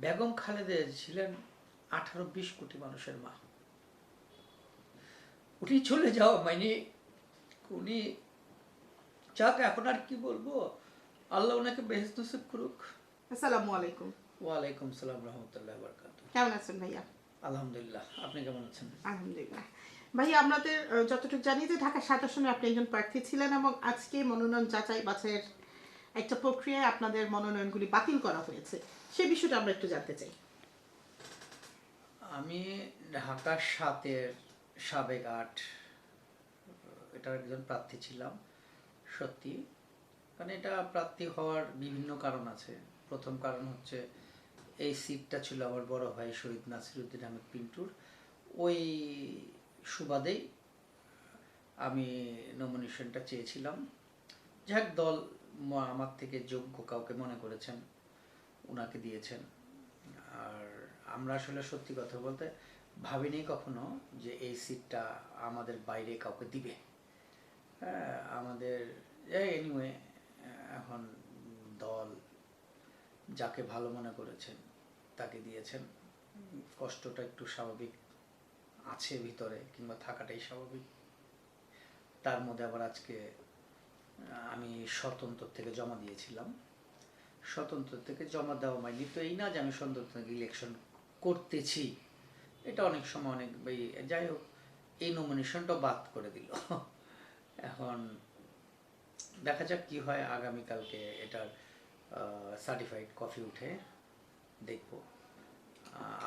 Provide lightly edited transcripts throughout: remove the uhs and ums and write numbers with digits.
বেগম খালেদা ছিলেন 18-20 কোটি মানুষের মা। উনি চলে যাওয়া মানে উনি যাক, এখন আর কি বলবো, আল্লাহ ওনাকে বেহেশত নসিব করুক। আসসালামু আলাইকুম। ওয়ালাইকুম সালাম রহমতুল্লাহ বারকাতুহ। কেমন আছেন ভাইয়া? আলহামদুলিল্লাহ, আপনি কেমন আছেন? আলহামদুলিল্লাহ। ভাইয়া, আমাদের যতটুকু জানি যে ঢাকা ৭ আসনে আপনি একজন প্রার্থী ছিলেন এবং আজকে মনোনয়ন যাচাই বাছাইয়ের একটা প্রক্রিয়ায় আপনাদের মনোনয়নগুলি বাতিল করা হয়েছে, সে বিষয়টা আমরা একটু জানতে চাই। আমি ঢাকা ৭-এর সাবেক ৮ এটার একজন প্রার্থী ছিলাম। সত্যি, কারণ এটা প্রার্থী হওয়ার বিভিন্ন কারণ আছে। প্রথম কারণ হচ্ছে এই সিটটা ছিল আমার বড় ভাই শহীদ নাসিরউদ্দিন আহমেদ পিন্টুর। ওই সুবাদেই আমি নমিনেশনটা চেয়েছিলাম। যাক, দল আমার থেকে যোগ্য কাউকে মনে করেছেন, ওনাকে দিয়েছেন। আর আমরা আসলে সত্যি কথা বলতে ভাবিনি কখনো যে এই সিটটা আমাদের বাইরে কাউকে দিবে। আমাদের এনিওয়ে, এখন দল যাকে ভালো মনে করেছেন তাকে দিয়েছেন। কষ্টটা একটু স্বাভাবিক আছে ভিতরে, কিংবা থাকাটাই স্বাভাবিক। তার মধ্যে আবার আজকে আমি স্বতন্ত্র থেকে জমা দিয়েছিলাম। স্বতন্ত্র থেকে জমা দেওয়া মানে তো এই না যে আমি স্বতন্ত্র থেকে ইলেকশন করতেছি। এটা অনেক সময় অনেক যাই হোক, এই নমিনেশনটা বাদ করে দিল। এখন দেখা যাক কি হয়। আগামীকালকে এটার সার্টিফাইড কপি উঠে দেখব,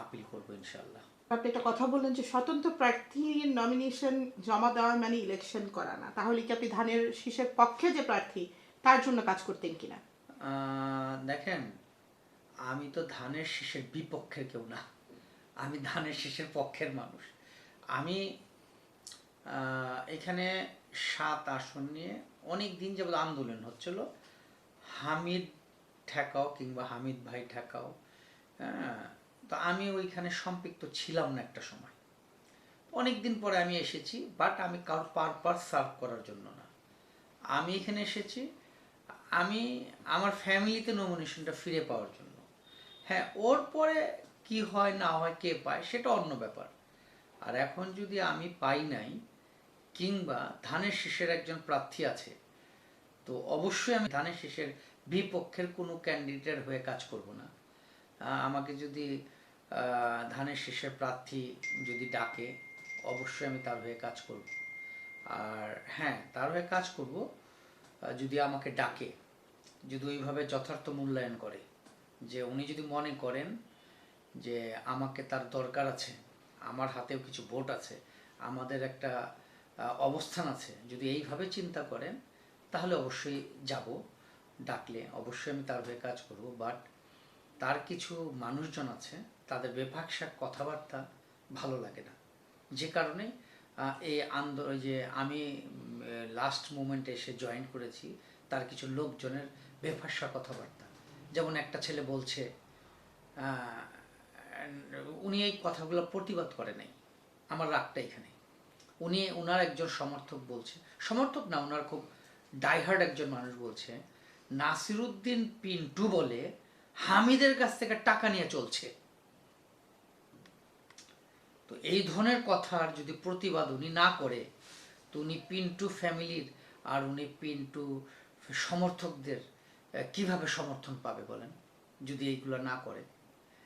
আপিল করবো ইনশাল্লাহ। আপনি একটা কথা বললেন যে স্বতন্ত্র প্রার্থীর নমিনেশন জমা দেওয়া মানে ইলেকশন করা না, তাহলে কি আপনি ধানের শীষের পক্ষে যে প্রার্থী তার জন্য কাজ করতেন কিনা? দেখেন, আমি তো ধানের শীষের বিপক্ষের কেউ না, আমি ধানের শীষের পক্ষের মানুষ। আমি এখানে 7 আসন নিয়ে অনেক দিন যাবত আন্দোলন হচ্ছিল, হামিদ ঠেকাও কিংবা হামিদ ভাই ঠেকাও। হ্যাঁ, তো আমি ওইখানে সম্পৃক্ত ছিলাম না একটা সময়। অনেক দিন পরে আমি এসেছি, বাট আমি কারোর পারপাস সার্ভ করার জন্য না। আমি এখানে এসেছি আমি আমার ফ্যামিলিতে নমিনেশনটা ফিরে পাওয়ার জন্য। হ্যাঁ, ওর পরে কি হয় না হয়, কে পায় সেটা অন্য ব্যাপার। আর এখন যদি আমি পাই নাই, কিংবা ধানের শীষের একজন প্রার্থী আছে, তো অবশ্যই আমি ধানের শীষের বিপক্ষের কোনো ক্যান্ডিডেট হয়ে কাজ করব না। আমাকে যদি ধানের শীষের প্রার্থী যদি ডাকে, অবশ্যই আমি তার হয়ে কাজ করব। আর হ্যাঁ, তার হয়ে কাজ করব যদি আমাকে ডাকে, যদি ওইভাবে যথার্থ মূল্যায়ন করে, যে উনি যদি মনে করেন যে আমাকে তার দরকার আছে, আমার হাতেও কিছু ভোট আছে, আমাদের একটা অবস্থান আছে, যদি এইভাবে চিন্তা করেন, তাহলে অবশ্যই যাব। ডাকলে অবশ্যই আমি তার হয়ে কাজ করব। বাট তার কিছু মানুষজন আছে, তাদের বেফাকসা কথাবার্তা ভালো লাগে না, যে কারণে এই আন্দোলন যে আমি লাস্ট মোমেন্টে এসে জয়েন করেছি, তার কিছু লোকজনের বেফাকসা কথাবার্তা। যেমন একটা ছেলে বলছে, উনি এই কথাগুলো প্রতিবাদ করে নাই, আমার রাগটা এখানে। উনি ওনার একজন সমর্থক বলছে, সমর্থক না, ওনার খুব ডাইহার্ড একজন মানুষ বলছে, নাসিরউদ্দিন পিন্টু বলে হামিদের কাছ থেকে টাকা নিয়ে চলছে। তো এই ধরনের কথার যদি প্রতিবাদ উনি না করে, তো উনি পিন্টু ফ্যামিলির আর উনি পিন্টু সমর্থকদের কিভাবে সমর্থন পাবে বলেন, যদি এইগুলো না করে।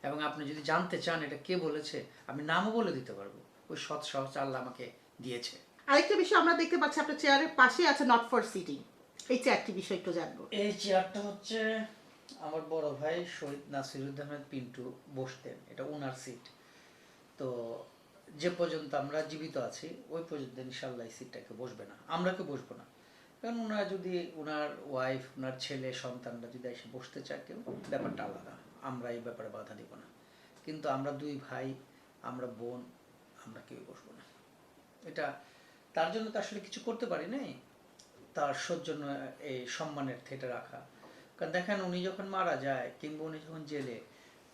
এবং আপনি যদি জানতে চান এটা কে বলেছে, আমি নামও বলে দিতে পারবো। ওই সৎ সাহস আল্লাহ আমাকে দিয়েছে। আরেকটা বিষয় আমরা দেখতে পাচ্ছি আপনার চেয়ারের পাশে আছে নট ফর সিটিং, এই চেয়ারটি বিষয় একটু জানবো। এই চেয়ারটা হচ্ছে আমার বড় ভাই শহীদ নাসিরউদ্দিন আহমেদ পিন্টু বসতেন, এটা ওনার সিট। তো যে পর্যন্ত আমরা জীবিত আছি ওই পর্যন্ত ইনশাল্লাহ এই সিটটাকে বসবে না, আমরা কেউ বসবো না। কারণ ওনারা যদি, ওনার ওয়াইফ, ওনার ছেলে সন্তানরা যদি এসে বসতে চায়, কেউ, ব্যাপারটা আলাদা, আমরা এই ব্যাপারে বাধা দিব না। কিন্তু আমরা দুই ভাই, আমরা বোন, আমরা কেউ বসবো না। এটা তার জন্য তো আসলে কিছু করতে পারি নাই, তার সৌজন্য এই সম্মানের থেটে রাখা। কারণ দেখেন, উনি যখন মারা যায় কিংবা উনি যখন জেলে,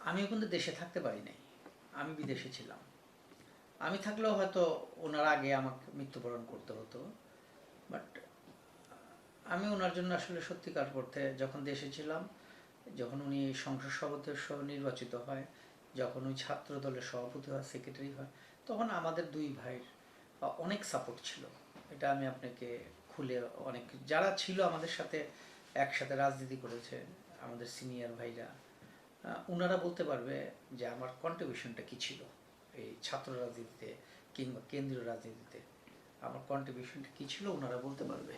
আমিও কিন্তু দেশে থাকতে পারি নাই, আমি বিদেশে ছিলাম। আমি থাকলেও হয়তো ওনার আগে আমাকে মৃত্যুবরণ করতে হতো। বাট আমি ওনার জন্য আসলে সত্যিকার করতে যখন দেশে ছিলাম, যখন উনি সংসদ সদস্য নির্বাচিত হয়, যখন ওই ছাত্র দলের সভাপতি হয়, সেক্রেটারি হয়, তখন আমাদের দুই ভাইয়ের অনেক সাপোর্ট ছিল। এটা আমি আপনাকে খুলে, অনেক যারা ছিল আমাদের সাথে একসাথে রাজনীতি করেছে, আমাদের সিনিয়র ভাইরা, ওনারা বলতে পারবে যে আমার কন্ট্রিবিউশনটা কী ছিল এই ছাত্র রাজনীতিতে কিংবা কেন্দ্রীয় রাজনীতিতে, আমার কন্ট্রিবিউশনটা কী ছিল ওনারা বলতে পারবে।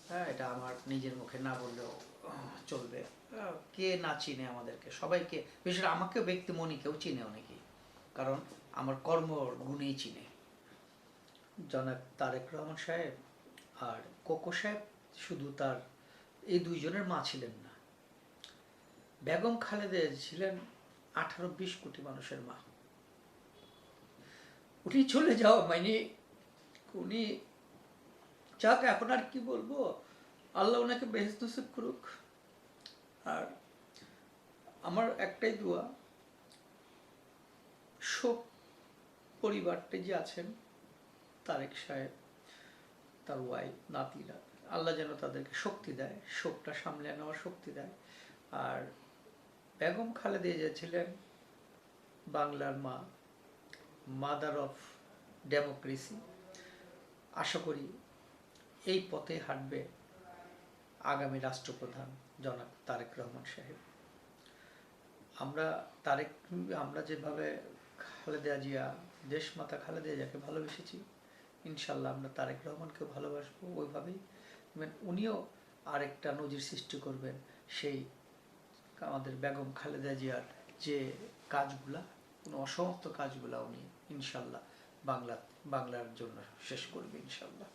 হ্যাঁ, এটা আমার নিজের মুখে না বললেও চলবে। কে না চিনে আমাদেরকে, সবাইকে, বিশেষ করে আমাকেও ব্যক্তিমণিকেও চিনে অনেকেই, কারণ আমার কর্মর গুণেই চিনে। জনাব তারেক রহমান সাহেব আর কোকো সাহেব শুধু তার এই দুইজনের মা ছিলেন না, বেগম খালেদা ছিলেন 18-20 কোটি মানুষের মা। উনি চলে যাও মানে উনি যাক, এখন আর কি বলবো, আল্লাহ ওনাকে বেহেশত নসিব করুক। আর আমার একটাই দোয়া, শোক পরিবারটি যে আছেন, তারেক সাহেব, তার ওয়াইফ, নাতিরা, আল্লাহ যেন তাদেরকে শক্তি দেয়, শোকটা সামলে নেওয়ার শক্তি দেয়। আর বেগম খালেদা জিয়া ছিলেন বাংলার মা, মাদার অফ ডেমোক্রেসি। আশা করি এই পথে হাঁটবে আগামী রাষ্ট্রপ্রধান জনাব তারেক রহমান সাহেব। আমরা যেভাবে খালেদা জিয়া, দেশমাতা খালেদা জিয়াকে ভালোবেসেছি, ইনশাল্লাহ আমরা তারেক রহমানকেও ভালোবাসবো ওইভাবেই। উনিও আরেকটা নজির সৃষ্টি করবেন, সেই আমাদের বেগম খালেদা জিয়ার যে কাজগুলা, কোনো অসমাপ্ত কাজগুলা উনি ইনশাল্লাহ বাংলার জন্য শেষ করবে ইনশাল্লাহ।